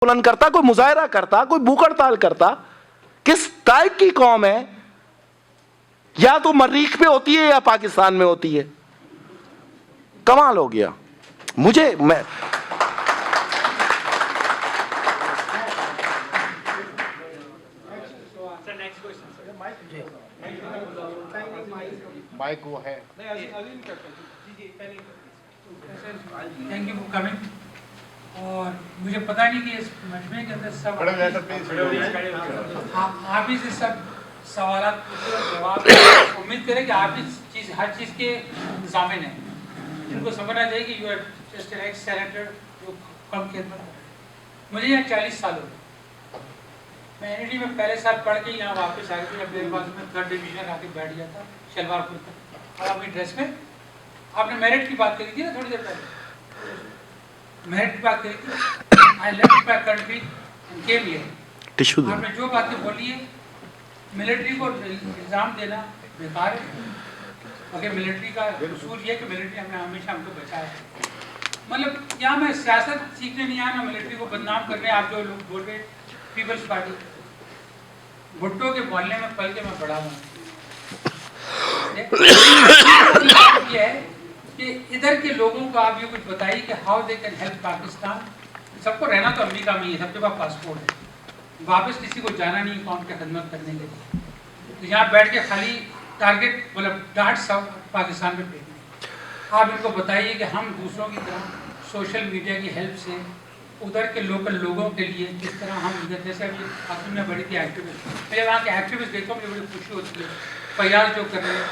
بلند کرتا, کوئی مظاہرہ کرتا, کوئی بھوک ہڑتال کرتا. کس ٹائپ کی قوم ہے؟ یا تو مریخ پہ ہوتی ہے یا پاکستان میں ہوتی ہے. کمال ہو گیا. مجھے مائک وہ ہے. Thank you for coming. اور مجھے پتا نہیں کہ اس مجمع کے اندر سب آپ ہی سے سب سوالات جواب امید کریں کہ آپ ہر چیز کے ضامن ہیں. ان کو سمجھنا چاہیے کہ you are just an ex senator جو کم خدمت. مجھے یہاں 40 سال ہو گئے. میں این ای ڈی میں پہلے سال پڑھ کے یہاں واپس آ گئی. جب میرے پاس میں 3rd ڈویژن آ کے بیٹھ گیا تھا شلوار کرتا. اور اپنی ڈریس میں آپ نے میرٹ کی بات کری تھی نا تھوڑی دیر پہلے. میرٹ کی بات کری تھی. I left my country and came here. آپ نے جو باتیں بولی ہے ملٹری کو الزام دینا بیکار ہے. اگر ملٹری کا اصول یہ کہ ملٹری ہمیشہ ہم کو بچایا ہے. مطلب یہاں میں سیاست سیکھنے نہیں آیا, میں ملٹری کو بدنام کرنے. آپ جو لوگ بول رہے پیپلز پارٹی بھٹو کے محلے میں پل کے میں بڑا ہوں. یہ ہے کہ ادھر کے لوگوں کو آپ یہ کچھ بتائیے کہ how they can help Pakistan. سب کو رہنا تو امریکہ میں ہی ہے, سب کے پاس پاسپورٹ ہے, واپس کسی کو جانا نہیں قوم کی خدمت کرنے کے لیے. تو یہاں بیٹھ کے خالی ٹارگیٹ مطلب ڈانٹ سب پاکستان میں پھینکنے. آپ ان کو بتائیے کہ ہم دوسروں کی طرح سوشل میڈیا کی ہیلپ سے ادھر کے لوکل لوگوں کے لیے جس طرح ہم ادھر جیسے ابھی خاتون نے بڑی تھی ایکٹیوسٹ, میں وہاں کے ایکٹیوسٹ دیکھتا ہوں مجھے بڑی خوشی ہوتی ہے. فیاض جو کر رہے ہیں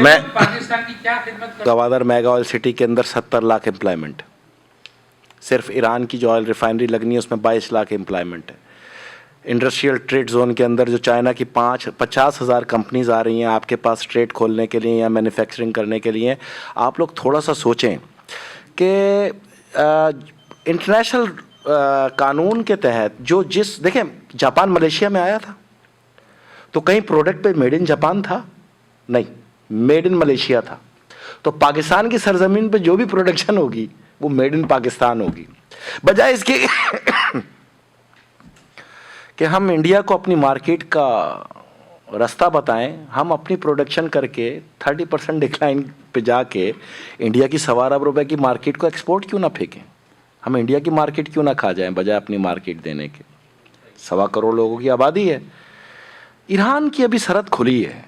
میں پاکستان کی کیا خدمت کر. گوادر میگا آئل سٹی کے اندر 70 لاکھ امپلائمنٹ. صرف ایران کی جو آئل ریفائنری لگنی ہے اس میں 22 لاکھ امپلائمنٹ ہے. انڈسٹریل ٹریڈ زون کے اندر جو چائنا کی 50,000 کمپنیز آ رہی ہیں آپ کے پاس ٹریڈ کھولنے کے لیے یا مینوفیکچرنگ کرنے کے لیے. آپ لوگ تھوڑا سا سوچیں کہ انٹرنیشنل قانون کے تحت جو دیکھیں جاپان ملیشیا میں آیا تھا تو کہیں پروڈکٹ پہ میڈ ان جاپان تھا؟ نہیں, میڈ ان ملیشیا تھا. تو پاکستان کی سرزمین پہ جو بھی پروڈکشن ہوگی وہ میڈ ان پاکستان ہوگی. بجائے اس کے کہ ہم انڈیا کو اپنی مارکیٹ کا راستہ بتائیں, ہم اپنی پروڈکشن کر کے 30% ڈکلائن پہ جا کے انڈیا کی 1.25 ارب روپے کی مارکیٹ کو ایکسپورٹ کیوں نہ پھینکیں. ہم انڈیا کی مارکیٹ کیوں نہ کھا جائیں بجائے اپنی مارکیٹ دینے کے. 1.25 کروڑ لوگوں کی آبادی ہے. ایران کی ابھی سرحد کھلی ہے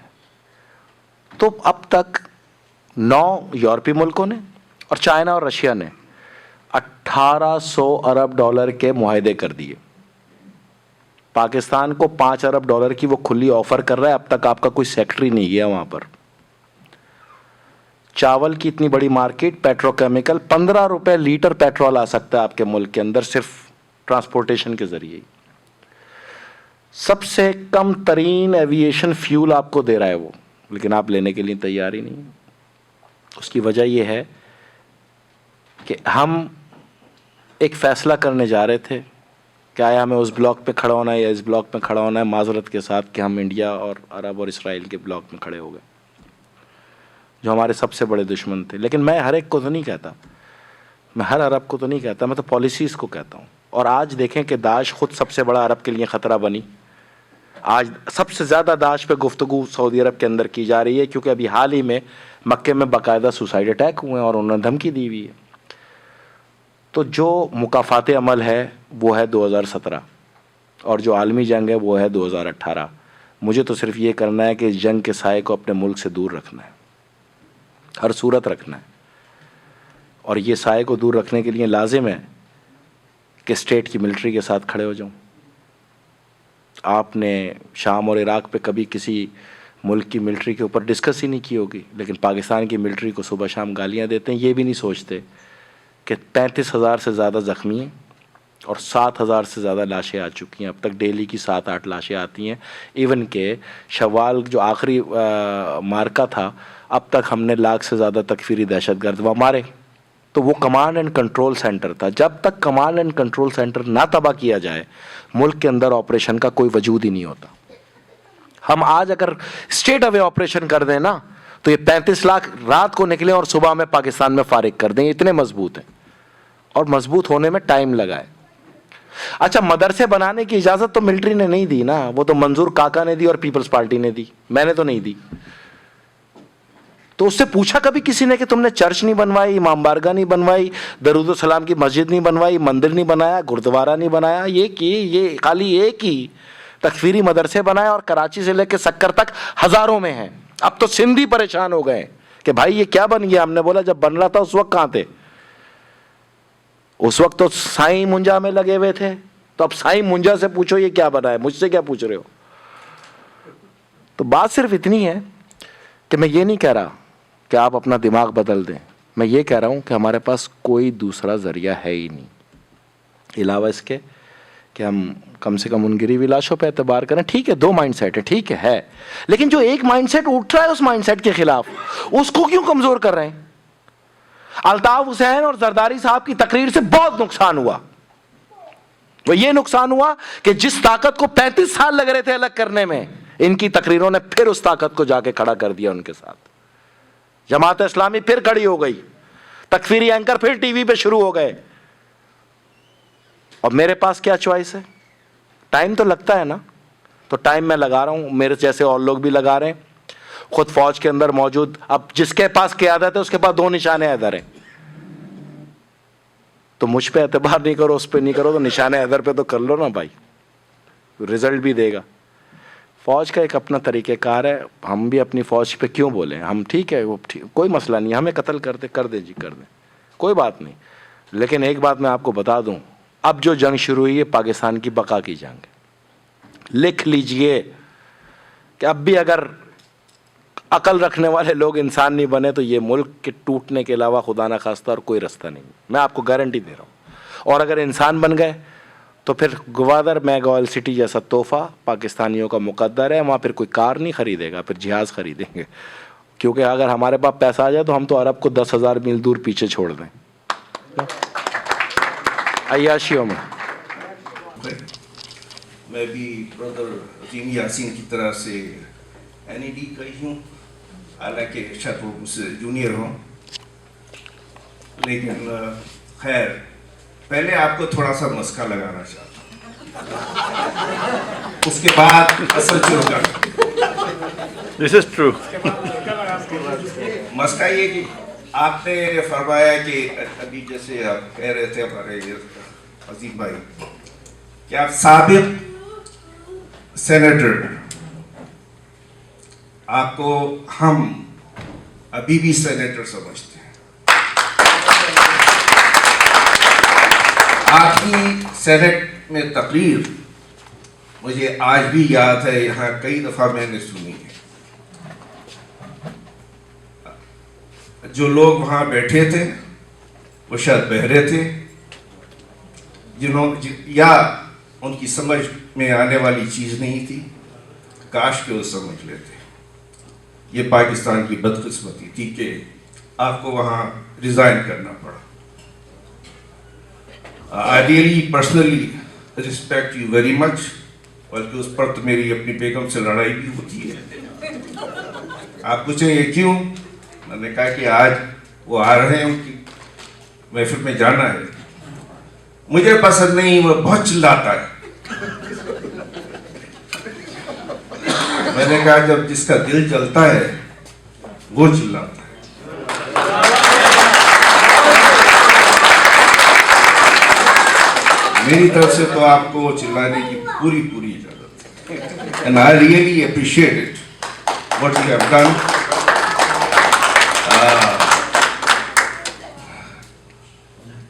تو اب تک 9 یورپی ملکوں نے اور چائنا اور رشیا نے 1800 ارب ڈالر کے معاہدے کر دیے. پاکستان کو 5 ارب ڈالر کی وہ کھلی آفر کر رہا ہے. اب تک آپ کا کوئی سیکٹری نہیں گیا وہاں پر. چاول کی اتنی بڑی مارکیٹ, پیٹرو کیمیکل, 15 روپے لیٹر پیٹرول آ سکتا ہے آپ کے ملک کے اندر صرف ٹرانسپورٹیشن کے ذریعے. سب سے کم ترین ایویشن فیول آپ کو دے رہا ہے وہ, لیکن آپ لینے کے لیے تیار ہی نہیں. اس کی وجہ یہ ہے کہ ہم ایک فیصلہ کرنے جا رہے تھے کہ آیا ہمیں اس بلاک پہ کھڑا ہونا ہے یا اس بلاک پہ کھڑا ہونا ہے. معذرت کے ساتھ کہ ہم انڈیا اور عرب اور اسرائیل کے بلاک میں کھڑے ہو گئے جو ہمارے سب سے بڑے دشمن تھے. لیکن میں ہر ایک کو تو نہیں کہتا, میں ہر عرب کو تو نہیں کہتا, میں تو پالیسیز کو کہتا ہوں. اور آج دیکھیں کہ داعش خود سب سے بڑا عرب کے لیے خطرہ بنی. آج سب سے زیادہ داعش پہ گفتگو سعودی عرب کے اندر کی جا رہی ہے کیونکہ ابھی حال ہی میں مکے میں باقاعدہ سوسائڈ اٹیک ہوئے ہیں اور انہوں نے دھمکی دی ہوئی ہے. تو جو مکافات عمل ہے وہ ہے 2017 اور جو عالمی جنگ ہے وہ ہے 2018. مجھے تو صرف یہ کرنا ہے کہ اس جنگ کے سائے کو اپنے ملک سے دور رکھنا ہے, ہر صورت رکھنا ہے. اور یہ سائے کو دور رکھنے کے لیے لازم ہے کہ اسٹیٹ کی ملٹری کے ساتھ کھڑے ہو جاؤں. آپ نے شام اور عراق پہ کبھی کسی ملک کی ملٹری کے اوپر ڈسکس ہی نہیں کی ہوگی, لیکن پاکستان کی ملٹری کو صبح شام گالیاں دیتے ہیں. یہ بھی نہیں سوچتے کہ 35,000 سے زیادہ زخمی ہیں اور 7,000 سے زیادہ لاشیں آ چکی ہیں. اب تک ڈیلی کی 7-8 لاشیں آتی ہیں. ایون کہ شوال جو آخری مارکا تھا اب تک ہم نے 1 لاکھ سے زیادہ تکفیری دہشت گرد وہ مارے. تو وہ کمانڈ اینڈ کنٹرول سینٹر تھا. جب تک کمانڈ اینڈ کنٹرول سینٹر نہ تباہ کیا جائے ملک کے اندر آپریشن کا کوئی وجود ہی نہیں ہوتا. ہم آج اگر اسٹیٹ اوے آپریشن کر دیں نا تو یہ 35 لاکھ رات کو نکلیں اور صبح میں پاکستان میں فارغ کر دیں. اتنے مضبوط ہیں اور مضبوط ہونے میں ٹائم لگا ہے. अच्छा, मदरसे बनाने की इजाजत तो मिलिट्री ने नहीं दी ना, वो तो मंजूर काका ने दी और पीपल्स पार्टी ने दी, मैंने तो नहीं दी। तो उससे पूछा कभी किसी ने कि तुमने चर्च नहीं बनवाई, इमाम बारगाह नहीं बनवाई, दरूद सलाम की मस्जिद नहीं बनवाई, मंदिर नहीं बनाया, गुरुद्वारा नहीं बनाया? ये खाली एक ही तकफीरी मदरसे बनाए और कराची से लेकर सक्कर तक हजारों में हैं। अब तो सिंधी परेशान हो गए कि भाई ये क्या बन गया। हमने बोला जब बन रहा था उस वक्त कहां थे? उस वक्त तो साईं मुंजा में लगे हुए थे, तो अब साईं मुंजा से पूछो ये क्या बना है, मुझसे क्या पूछ रहे हो? तो बात सिर्फ इतनी है कि मैं ये नहीं कह रहा कि आप अपना दिमाग बदल दें, मैं ये कह रहा हूं कि हमारे पास कोई दूसरा जरिया है ही नहीं अलावा इसके कि हम कम से कम उन गिरी लाशों पर एतबार करें। ठीक है, दो माइंडसेट है, ठीक है, लेकिन जो एक माइंडसेट उठ रहा है उस माइंडसेट के खिलाफ, उसको क्यों कमजोर कर रहे हैं? अल्ताफ हुसैन और जरदारी साहब की तकरीर से बहुत नुकसान हुआ। वो ये नुकसान हुआ कि जिस ताकत को 35 साल लग रहे थे अलग करने में, इनकी तकरीरों ने फिर उस ताकत को जाके खड़ा कर दिया उनके साथ। जमात इस्लामी फिर खड़ी हो गई, तकफीरी एंकर फिर टीवी पे शुरू हो गए। और मेरे पास क्या चॉइस है? टाइम तो लगता है ना, तो टाइम मैं लगा रहा हूं, मेरे जैसे और लोग भी लगा रहे हैं। खुद फौज के अंदर मौजूद, अब जिसके पास क़यादत है उसके पास 2 निशाने हैदर हैं। तो मुझ पे एतबार नहीं करो, उस पे नहीं करो, तो निशाने हैदर पे तो कर लो ना भाई, रिजल्ट भी देगा। फौज का एक अपना तरीक़ेकार है, हम भी अपनी फौज पे क्यों बोले? हम ठीक है, वो ठीक, कोई मसला नहीं, हमें कत्ल कर दे जी, कर दे, कोई बात नहीं। लेकिन एक बात मैं आपको बता दूं, अब जो जंग शुरू हुई है पाकिस्तान की बका की जंग है। लिख लीजिए कि अब भी अगर अकल रखने वाले लोग इंसान नहीं बने तो ये मुल्क के टूटने के अलावा खुदा ना खास्ता और कोई रास्ता नहीं, मैं आपको गारंटी दे रहा हूँ। और अगर इंसान बन गए तो फिर ग्वादर मेगा ऑयल सिटी जैसा तोहफा पाकिस्तानियों का मुकद्दर है, वहाँ फिर कोई कार नहीं खरीदेगा, फिर जहाज़ खरीदेंगे। क्योंकि अगर हमारे पास पैसा आ जाए तो हम तो अरब को 10,000 मील दूर पीछे छोड़ दें अय्याशियों में। मैं भी ब्रदर अजीम यासीन की तरह से NED का ही हूँ, हालांकि शायद वो मुझसे जूनियर हों, लेकिन खैर पहले आपको थोड़ा सा मस्का लगाना चाहता हूँ, उसके बाद असर शुरू कर। This is true. मस्का ये कि आपने फरमाया कि अभी जैसे आप कह रहे थे हमारे अजीम भाई कि आप साबिक सेनेटर, आपको हम अभी भी सेनेटर समझते हैं। आपकी सेनेट में तकरीर मुझे आज भी याद है, यहाँ कई दफ़ा मैंने सुनी है। जो लोग वहाँ बैठे थे वो शायद बहरे थे, या उनकी समझ में आने वाली चीज़ नहीं थी, काश के वो समझ लेते। ये पाकिस्तान की बदकिस्मती थी कि आपको वहाँ रिज़ाइन करना पड़ा। I really personally respect you very much, बल्कि उस पर तो मेरी अपनी बेगम से लड़ाई भी होती है। आप पूछेंगे क्यों? मैंने कहा कि आज वो आ रहे हैं, उनकी महफिल में जाना है, मुझे पसंद नहीं, वो बहुत चिल्लाता है। मैंने कहा जब जिसका दिल जलता है वो चिल्लाता है। मेरी तरफ से तो आपको चिल्लाने की पूरी इजाजत है, and I really appreciate it what you have done.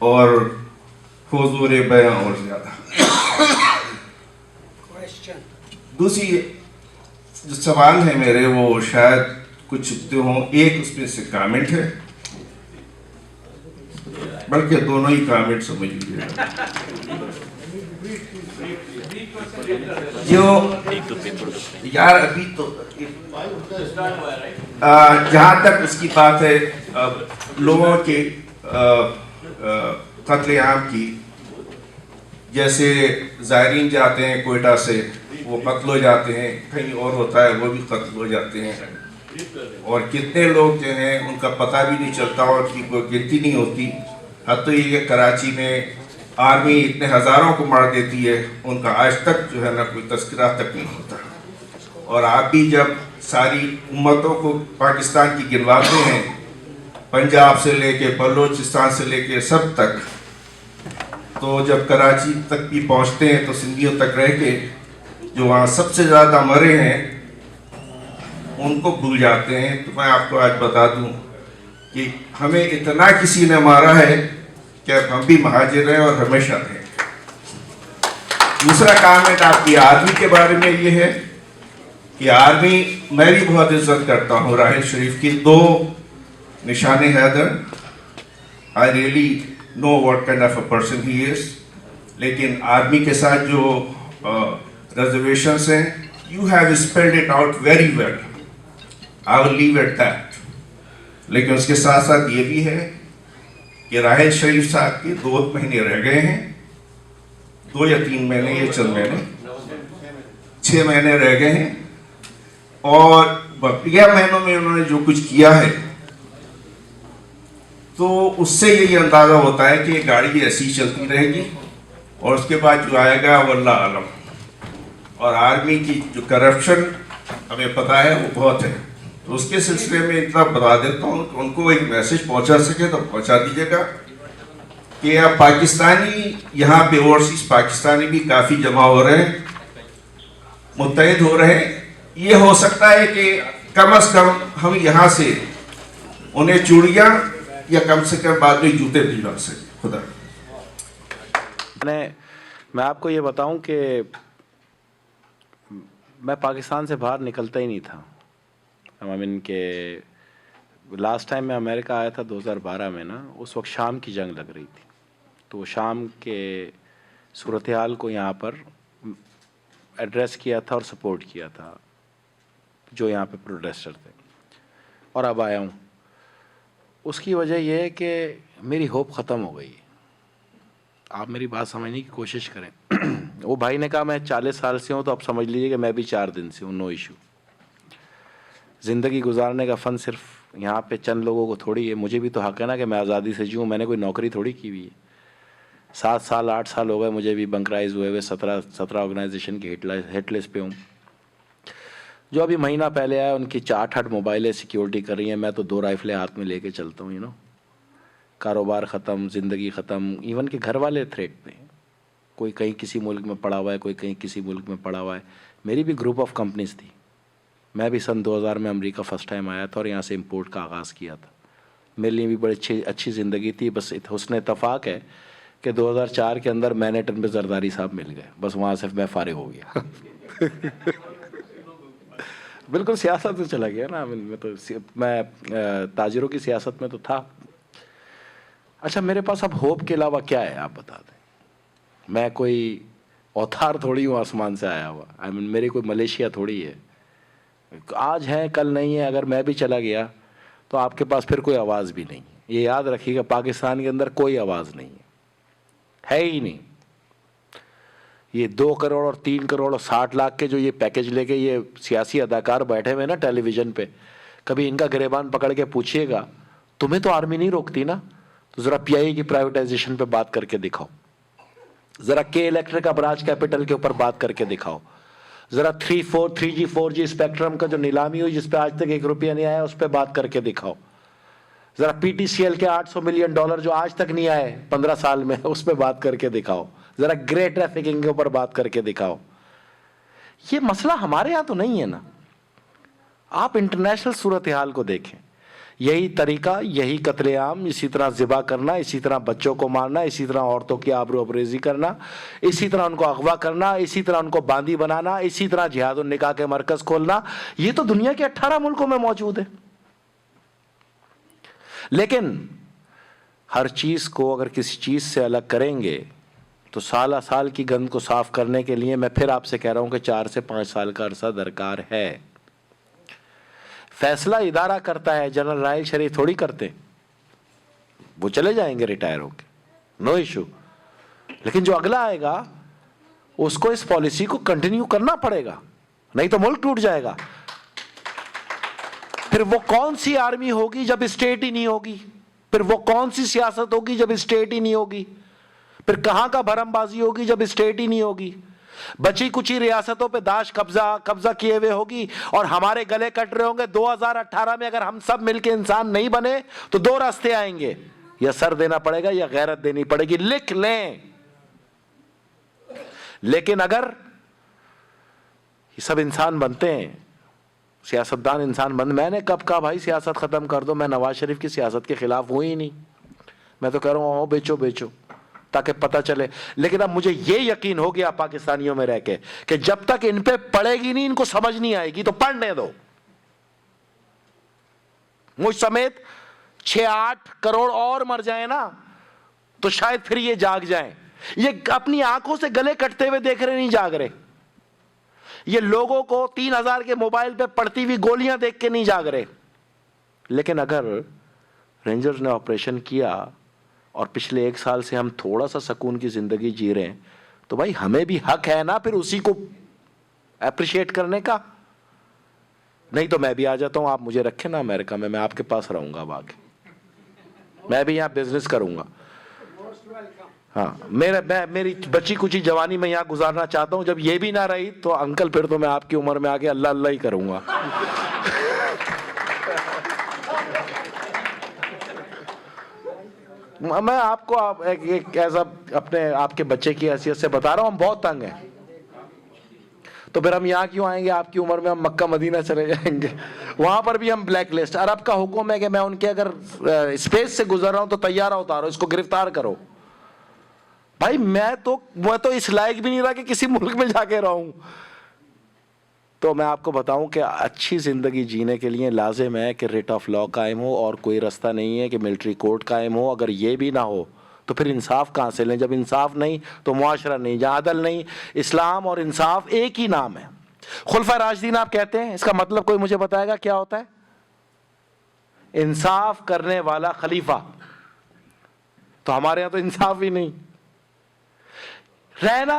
और हुजूर बयां और ज्यादा। दूसरी जो सवाल है मेरे, वो शायद कुछ चुपते हों। एक उसमें से कमेंट है, बल्कि दोनों ही कमेंट समझ लीजिए। जो यार अभी तो जहाँ तक उसकी बात है, लोगों के कत्लेआम की, जैसे ज़ायरीन जाते हैं कोयटा से, वो कत्ल हो जाते हैं, कहीं और होता है वो भी कत्ल हो जाते हैं, और कितने लोग जो हैं उनका पता भी नहीं चलता और उनकी कोई गिनती नहीं होती। अब तो ये कराची में आर्मी इतने हज़ारों को मार देती है, उनका आज तक जो है ना कोई तस्करा तक नहीं होता। और आप भी जब सारी उम्मतों को पाकिस्तान की गिनवाते हैं, पंजाब से लेके बलूचिस्तान से लेके सब तक, तो जब कराची तक भी पहुंचते हैं तो सिंधियों तक रह के जो वहाँ सबसे ज़्यादा मरे हैं उनको भूल जाते हैं। तो मैं आपको आज बता दूं कि हमें इतना किसी ने मारा है कि अब हम भी महाजिर हैं और हमेशा रहें। दूसरा कमेंट आपकी आर्मी के बारे में ये है कि आर्मी, मैं भी बहुत इज्जत करता हूँ राहिल शरीफ की, 2 Nishane Haider, I really know what kind of a person he is, लेकिन आर्मी के साथ जो रिजर्वेशंस हैं, you have spelled it out very well, I will leave at that. लेकिन उसके साथ साथ ये भी है कि राहिल शरीफ साहब के 2 महीने रह गए हैं, 2 या 3 महीने, ये चंद महीने, 6 महीने रह गए हैं, और बकिया महीनों में उन्होंने जो कुछ किया है तो उससे यही अंदाजा होता है कि ये गाड़ी ऐसी चलती रहेगी और उसके बाद जो आएगा वल्लाह आलम। और आर्मी की जो करप्शन हमें पता है वो बहुत है, तो उसके सिलसिले में इतना बता देता हूँ कि उनको एक मैसेज पहुँचा सके तो पहुँचा दीजिएगा कि अब पाकिस्तानी यहाँ पे ओवरसीज पाकिस्तानी भी काफ़ी जमा हो रहे हैं, मुत्तहिद हो रहे हैं। ये हो सकता है कि कम से कम हम यहाँ से उन्हें चूड़ियाँ या कम से कम बाद में जूते भिजवा सकें। खुदा। मैं आपको ये बताऊं कि मैं पाकिस्तान से बाहर निकलता ही नहीं था। आई मीन के लास्ट टाइम मैं अमेरिका आया था 2012 में ना, उस वक्त शाम की जंग लग रही थी, तो शाम के सूरत हाल को यहाँ पर एड्रेस किया था और सपोर्ट किया था जो यहाँ पे प्रोटेस्टर थे, और अब आया हूँ। उसकी वजह यह है कि मेरी होप ख़त्म हो गई। आप मेरी बात समझने की कोशिश करें। वो भाई ने कहा मैं 40 साल से हूँ, तो अब समझ लीजिए कि मैं भी 4 दिन से हूँ, नो इशू। ज़िंदगी गुजारने का फ़न सिर्फ यहाँ पे चंद लोगों को थोड़ी है, मुझे भी तो हक़ है ना कि मैं आज़ादी से जीऊँ। मैंने कोई नौकरी थोड़ी की हुई है। 7 साल 8 साल हो गए मुझे भी बंकराइज हुए 17 ऑर्गेनाइजेशन की हिट लिस्ट पे हूँ। जो अभी महीना पहले आया उनकी 8 मोबाइलें सिक्योरिटी कर रही हैं, मैं तो 2 राइफलें हाथ में लेके चलता हूँ। कारोबार ख़त्म, ज़िंदगी ख़त्म, इवन के घर वाले थ्रेट पे, कोई कहीं किसी मुल्क में पड़ा हुआ है, कोई कहीं किसी मुल्क में पड़ा हुआ है। मेरी भी ग्रुप ऑफ कंपनीज थी, मैं भी सन 2000 में अमेरिका फर्स्ट टाइम आया था और यहाँ से इंपोर्ट का आगाज़ किया था। मेरे लिए भी बड़ी अच्छी ज़िंदगी थी। बस हुस्न इत्तफ़ाक़ है कि 2004 के अंदर मैनहट्टन पे जरदारी साहब मिल गए, बस वहाँ से मैं फ़ारिग हो गया। बिल्कुल सियासत में चला गया ना, मैं ताजिरों की सियासत में तो था। अच्छा, मेरे पास अब होप के अलावा क्या है आप बता दें। मैं कोई औतार थोड़ी हूँ आसमान से आया हुआ। आई मीन मेरी कोई मलेशिया थोड़ी है, आज है कल नहीं है। अगर मैं भी चला गया तो आपके पास फिर कोई आवाज़ भी नहीं। ये याद रखिएगा, पाकिस्तान के अंदर कोई आवाज़ नहीं है ही नहीं। ये 2 करोड़ और 3 करोड़ और 60 लाख के जो ये पैकेज लेके ये सियासी अदाकार बैठे हुए ना टेलीविज़न पे, कभी इनका गिरेबान पकड़ के पूछिएगा तुम्हें तो आर्मी नहीं रोकती ना, तो ज़रा पीआईए की प्राइवेटाइजेशन पे बात करके दिखाओ, ज़रा के इलेक्ट्रिक अबराज कैपिटल के ऊपर बात करके दिखाओ, ज़रा 3G 4G स्पेक्ट्रम का जो नीलामी हुई जिस पे आज तक 1 रुपया नहीं आया उस पर बात करके दिखाओ, ज़रा PTCL के $800 मिलियन जो आज तक नहीं आए 15 साल में उस पर बात करके दिखाओ, ज़रा ग्रे ट्रैफिकिंग के ऊपर बात करके दिखाओ। ये मसला हमारे यहाँ तो नहीं है ना। आप इंटरनेशनल सूरत हाल को देखें, यही तरीका, यही कत्लेआम, इसी तरह ज़िबा करना, इसी तरह बच्चों को मारना, इसी तरह औरतों की आबरू अबरेज़ी करना, इसी तरह उनको अगवा करना, इसी तरह उनको बांदी बनाना, इसी तरह जिहादुन निकाह के मरकज़ खोलना, ये तो दुनिया के 18 मुल्कों में मौजूद है। लेकिन हर चीज़ को अगर किसी चीज़ से अलग करेंगे तो साल की गंद को साफ करने के लिए मैं फिर आपसे कह रहा हूं कि 4 से 5 साल का अरसा दरकार है। फैसला इदारा करता है, जनरल राहिल शरीफ थोड़ी करते, वो चले जाएंगे रिटायर होके, नो इशू। लेकिन जो अगला आएगा उसको इस पॉलिसी को कंटिन्यू करना पड़ेगा, नहीं तो मुल्क टूट जाएगा। फिर वो कौन सी आर्मी होगी जब स्टेट ही नहीं होगी, फिर वो कौन सी सियासत होगी जब स्टेट ही नहीं होगी। پھر کہاں کا بھرم بازی ہوگی جب اسٹیٹ ہی نہیں ہوگی؟ بچی کچھ ہی ریاستوں پہ داعش قبضہ کیے ہوئے ہوگی اور ہمارے گلے کٹ رہے ہوں گے. 2018 میں اگر ہم سب مل کے انسان نہیں بنے تو دو راستے آئیں گے, یا سر دینا پڑے گا یا غیرت دینی پڑے گی, لکھ لیں. لیکن اگر یہ سب انسان بنتے ہیں, سیاستدان انسان میں نے کب کہا بھائی سیاست ختم کر دو؟ میں نواز شریف کی سیاست کے خلاف ہوں ہی نہیں. میں تو کہہ رہا ہوں بیچو تاکہ پتہ چلے. لیکن اب مجھے یہ یقین ہو گیا پاکستانیوں میں رہ کے کہ جب تک ان پہ پڑے گی نہیں, ان کو سمجھ نہیں آئے گی, تو پڑھنے دو. مجھ سمیت 6-8 کروڑ اور مر جائیں نا تو شاید پھر یہ جاگ جائیں. یہ اپنی آنکھوں سے گلے کٹتے ہوئے دیکھ رہے, نہیں جاگ رہے. یہ لوگوں کو 3000 کے موبائل پہ پڑتی ہوئی گولیاں دیکھ کے نہیں جاگ رہے. لیکن اگر رینجرز نے آپریشن کیا اور پچھلے 1 سال سے ہم تھوڑا سا سکون کی زندگی جی رہے ہیں, تو بھائی ہمیں بھی حق ہے نا پھر اسی کو اپریشیٹ کرنے کا. نہیں تو میں بھی آ جاتا ہوں, آپ مجھے رکھیں نا امریکہ میں آپ کے پاس رہوں گا, اب آگے میں بھی یہاں بزنس کروں گا. ہاں, میری بچی کچھ جوانی میں یہاں گزارنا چاہتا ہوں. جب یہ بھی نہ رہی تو انکل پھر تو میں آپ کی عمر میں آ کے اللہ اللہ ہی کروں گا. میں آپ کو ایک ایسا اپنے آپ کے بچے کی حیثیت سے بتا رہا ہوں, ہم بہت تنگ ہیں. تو پھر ہم یہاں کیوں آئیں گے؟ آپ کی عمر میں ہم مکہ مدینہ چلے جائیں گے, وہاں پر بھی ہم بلیک لسٹ. عرب کا حکم ہے کہ میں ان کے اگر اسپیس سے گزر رہا ہوں تو طیارہ اتارو, اس کو گرفتار کرو. بھائی میں تو اس لائق بھی نہیں رہا کہ کسی ملک میں جا کے رہوں. تو میں آپ کو بتاؤں کہ اچھی زندگی جینے کے لیے لازم ہے کہ ریٹ آف لا قائم ہو, اور کوئی رستہ نہیں ہے کہ ملٹری کورٹ قائم ہو. اگر یہ بھی نہ ہو تو پھر انصاف کہاں سے لیں؟ جب انصاف نہیں تو معاشرہ نہیں, جہاں عدل نہیں. اسلام اور انصاف ایک ہی نام ہے. خلفائے راشدین آپ کہتے ہیں, اس کا مطلب کوئی مجھے بتائے گا کیا ہوتا ہے؟ انصاف کرنے والا خلیفہ. تو ہمارے یہاں تو انصاف ہی نہیں. رہنا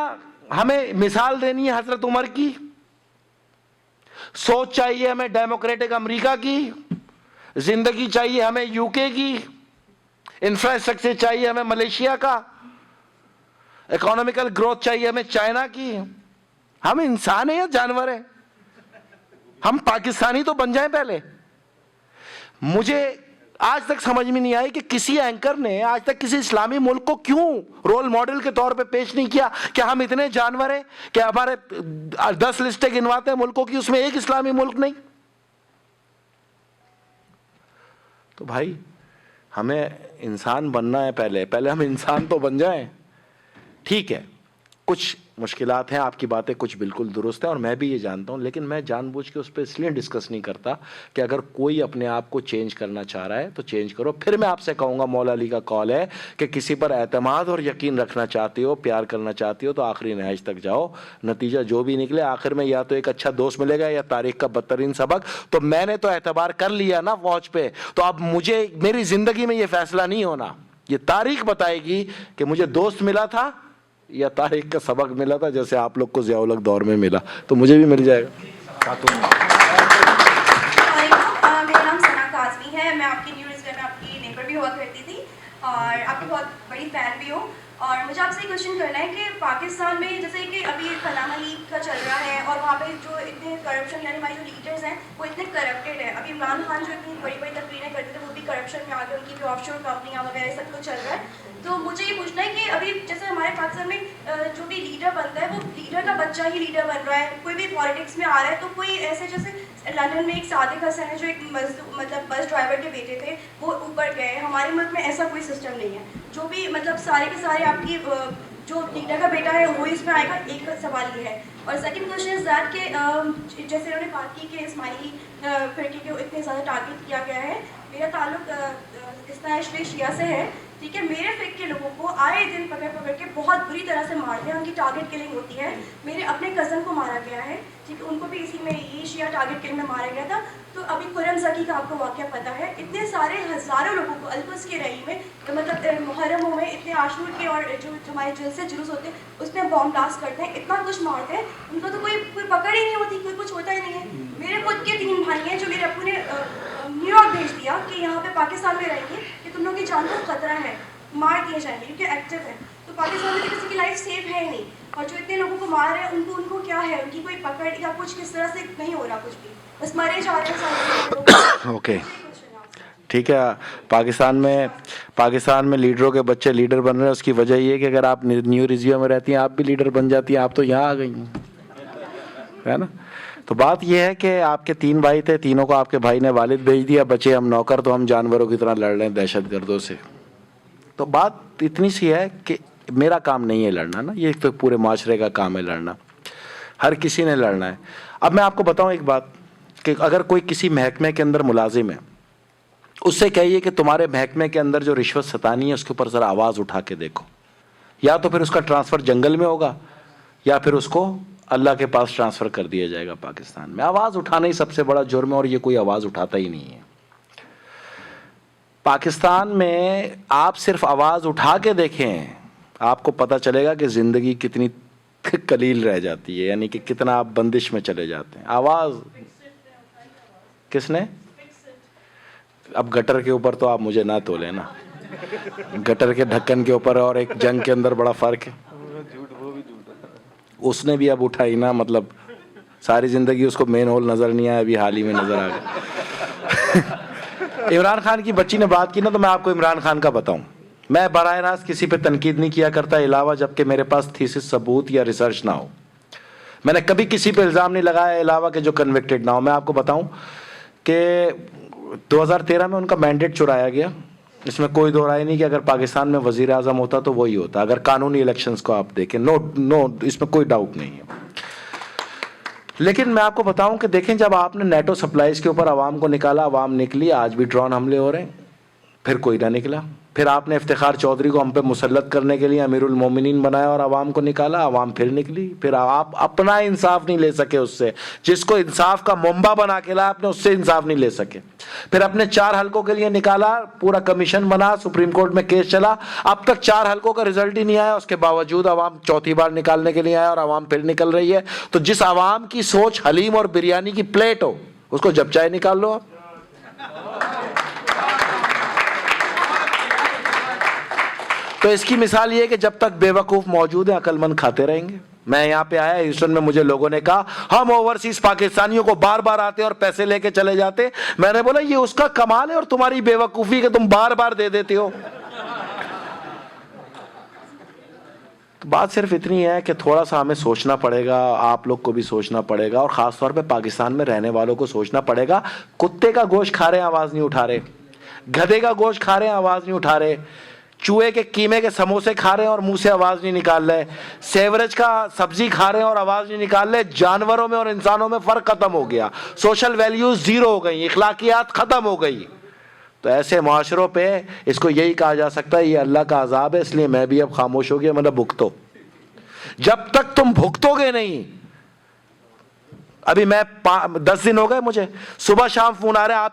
ہمیں مثال دینی ہے حضرت عمر کی, سوچ چاہیے ہمیں ڈیموکریٹک امریکہ کی, زندگی چاہیے ہمیں یو کے کی, انفراسٹرکچر چاہیے ہمیں ملیشیا کا, اکنامیکل گروتھ چاہیے ہمیں چائنا کی. ہم انسان ہیں یا جانور ہیں؟ ہم پاکستانی تو بن جائیں پہلے. مجھے آج تک سمجھ میں نہیں آئی کہ کسی اینکر نے آج تک کسی اسلامی ملک کو کیوں رول ماڈل کے طور پہ پیش نہیں کیا کہ ہم اتنے جانور ہیں کہ ہمارے 10 لسٹیں گنواتے ہیں ملکوں کی, اس میں ایک اسلامی ملک نہیں. تو بھائی ہمیں انسان بننا ہے, پہلے ہم انسان تو بن جائیں. ٹھیک ہے, کچھ مشکلات ہیں, آپ کی باتیں کچھ بالکل درست ہیں اور میں بھی یہ جانتا ہوں, لیکن میں جان بوجھ کے اس پہ اس لیے ڈسکس نہیں کرتا کہ اگر کوئی اپنے آپ کو چینج کرنا چاہ رہا ہے تو چینج کرو. پھر میں آپ سے کہوں گا, مولا علی کا قول ہے کہ کسی پر اعتماد اور یقین رکھنا چاہتے ہو, پیار کرنا چاہتے ہو تو آخری نہج تک جاؤ, نتیجہ جو بھی نکلے آخر میں یا تو ایک اچھا دوست ملے گا یا تاریخ کا بدترین سبق. تو میں نے تو اعتبار کر لیا نا واچ پہ, تو اب مجھے میری زندگی میں یہ فیصلہ نہیں ہونا, یہ تاریخ بتائے گی کہ مجھے دوست ملا تھا یا تاریخ کا سبق ملا تھا, جیسے آپ لوگ کو ضیاء الحق دور میں ملا تو مجھے بھی مل جائے گا. میرا نام ثنا کاظمی ہے, میں آپ کی نیوز میں آپ کی نیبر بھی ہوا کرتی تھی اور آپ کی بہت بڑی فین بھی ہوں. اور مجھے آپ سے یہ کوشچن کرنا ہے کہ پاکستان میں جیسے کہ ابھی پناما لیگ کا چل رہا ہے اور وہاں پہ جو اتنے کرپشن, یعنی ہمارے جو لیڈرز ہیں وہ اتنے کرپٹیڈ ہیں. ابھی عمران خان جو اتنی بڑی بڑی تقریریں کرتے تھے وہ بھی کرپشن میں آ کے ان کی بھی آف شور کمپنیاں وغیرہ سب کچھ چل رہا ہے. تو مجھے یہ پوچھنا ہے کہ ابھی جیسے ہمارے پاکستان میں جو بھی لیڈر بنتا ہے وہ لیڈر کا بچہ ہی لیڈر بن رہا ہے, کوئی بھی پالیٹکس میں آ رہا ہے. تو کوئی ایسے جیسے لندن میں ایک صادق حسن ہے جو ایک مطلب بس ڈرائیور کے بیٹے تھے, وہ اوپر گئے. ہمارے ملک میں ایسا کوئی سسٹم نہیں ہے. جو بھی مطلب سارے کے سارے آپ کی جو لیڈر کا بیٹا ہے وہ اس میں آئے گا. ایک سوال یہ ہے. اور سیکنڈ کوشچن از دیٹ کہ جیسے انہوں نے بات کی کہ اسماعیلی فرقے کو اتنے زیادہ ٹارگیٹ کیا گیا ہے. میرا تعلق اثنا عشری شیعہ سے ہے, ٹھیک ہے. میرے فرقے کے لوگوں کو آئے دن پکڑ کے بہت بری طرح سے مارتے ہیں, ان کی ٹارگیٹ کلنگ ہوتی ہے. میرے اپنے کزن کو مارا گیا ہے, ٹھیک ہے, ان کو بھی اسی میں یہ شیعہ ٹارگیٹ کلنگ میں مارا گیا تھا. تو ابھی قرن زکی کا آپ کو واقعہ پتہ ہے. اتنے سارے ہزاروں لوگوں کو القدس کے رئی میں مطلب محرموں میں اتنے عاشور کے اور جو ہمارے جلسے جلوس ہوتے ہیں اس میں بام بلاسٹ کرتے ہیں, اتنا کچھ مارتے ہیں. ان کو تو کوئی پکڑ ہی نہیں ہوتی, کوئی کچھ ہوتا ہی نہیں ہے. میرے خود کے 3 بھائی ہیں جو میرے ابو نے نیو یارک بھیج دیا کہ یہاں پہ پاکستان میں رہیں گے کہ تم لوگ کی جان کو خطرہ ہے, مار دیے جائیں گے کیونکہ ایکٹیو ہے. تو तो पाकिस्तान में किसी की लाइफ सेफ है नहीं, और जो इतने लोगों को मार रहे हैं उनको क्या है, उनकी कोई पकड़ या कुछ किस तरह से नहीं हो रहा कुछ भी, बस मरे जा रहे हैं सारे लोग। ओके, ठीक है। पाकिस्तान में लीडरों के बच्चे लीडर बन रहे हैं, उसकी वजह ये है कि अगर आप न्यू रिजिया में रहती हैं आप भी लीडर बन जाती हैं, आप तो यहाँ आ गई हैं, है ना। तो बात ये है कि आपके 3 भाई थे, तीनों को आपके भाई ने वालिद भेज दिया, बचे हम नौकर, तो हम जानवरों की तरह लड़ रहे हैं दहशतगर्दों से। तो बात इतनी सी है कि मेरा काम नहीं है लड़ना ना, ये तो पूरे माशरे का काम है लड़ना, हर किसी ने लड़ना है। अब मैं आपको बताऊं एक बात कि अगर कोई किसी महकमे के अंदर मुलाजिम है, उससे कहिए कि तुम्हारे महकमे के अंदर जो रिश्वत सतानी है उसके ऊपर ज़रा आवाज़ उठा के देखो, या तो फिर उसका ट्रांसफ़र जंगल में होगा या फिर उसको अल्लाह के पास ट्रांसफ़र कर दिया जाएगा। पाकिस्तान में आवाज़ उठाना ही सबसे बड़ा जुर्म है, और ये कोई आवाज़ उठाता ही नहीं है। पाकिस्तान में आप सिर्फ आवाज़ उठा के देखें, आपको पता चलेगा कि ज़िंदगी कितनी कलील रह जाती है, यानी कि कितना आप बंदिश में चले जाते हैं। आवाज़ किसने, अब गटर के ऊपर तो आप मुझे ना तोले ना, गटर के ढक्कन के ऊपर और एक जंग के अंदर बड़ा फ़र्क है। उसने भी अब उठाई ना, मतलब सारी ज़िंदगी उसको मेन होल नज़र नहीं आया, अभी हाल ही में नज़र आ गया। इमरान खान की बच्ची ने बात की ना, तो मैं आपको इमरान खान का बताऊं, मैं बराह रास्त किसी पे तनकीद नहीं किया करता, अलावा जबकि मेरे पास थीसिस सबूत या रिसर्च ना हो। मैंने कभी किसी पे इल्ज़ाम नहीं लगाया अलावा कि जो कन्विक्टेड ना हो। मैं आपको बताऊं कि 2013 में उनका मैंडेट चुराया गया, इसमें कोई दो राय नहीं कि अगर पाकिस्तान में वज़ीर आज़म होता तो वही होता, अगर कानूनी इलेक्शंस को आप देखें, नो इसमें कोई डाउट नहीं है। लेकिन मैं आपको बताऊं कि देखें, जब आपने नेटो सप्लाईज के ऊपर आवाम को निकाला, आवाम निकली, आज भी ड्रोन हमले हो रहे हैं, फिर कोई ना निकला। फिर आपने इफ्तिखार चौधरी को हम पे मुसल्लत करने के लिए अमीरुल मोमिनीन बनाया और आवाम को निकाला, आवाम फिर निकली। फिर आप अपना इंसाफ नहीं ले सके उससे, जिसको इंसाफ का मुंबा बना के लाया आपने, उससे इंसाफ नहीं ले सके। फिर अपने 4 हलकों के लिए निकाला, पूरा कमीशन बना, सुप्रीम कोर्ट में केस चला, अब तक 4 हलकों का रिजल्ट ही नहीं आया, उसके बावजूद आवाम चौथी बार निकालने के लिए आया और आवाम फिर निकल रही है। तो जिस आवाम की सोच हलीम और बिरयानी की प्लेट हो, उसको जब चाहे निकाल लो आप। तो इसकी मिसाल ये है कि जब तक बेवकूफ़ मौजूद है, अक्लमंद खाते रहेंगे। मैं यहाँ पे आया ह्यूस्टन में, मुझे लोगों ने कहा हम ओवरसीज पाकिस्तानियों को बार बार आते और पैसे लेके चले जाते। मैंने बोला ये उसका कमाल है और तुम्हारी बेवकूफ़ी कि तुम बार बार दे देते हो। तो बात सिर्फ इतनी है कि थोड़ा सा हमें सोचना पड़ेगा, आप लोग को भी सोचना पड़ेगा, और ख़ास तौर पे पाकिस्तान में रहने वालों को सोचना पड़ेगा। कुत्ते का गोश्त खा रहे हैं, आवाज़ नहीं उठा रहे, गधे का गोश्त खा रहे हैं, आवाज़ नहीं उठा रहे, चूहे के कीमे के समोसे खा रहे हैं और मुंह से आवाज़ नहीं निकाल रहे, सेवरेज का सब्जी खा रहे हैं और आवाज़ नहीं निकाल रहे। जानवरों में और इंसानों में फ़र्क ख़त्म हो गया, सोशल वैल्यूज़ ज़ीरो हो गई, इखलाकियात ख़त्म हो गई। तो ऐसे माशरों पे इसको यही कहा जा सकता है ये अल्लाह का अजाब है, इसलिए मैं भी अब खामोश हो गया। मतलब भुगतो, जब तक तुम भुगतोगे नहीं। अभी मैं 10 दिन हो गए मुझे, सुबह शाम फ़ोन आ रहे हैं आप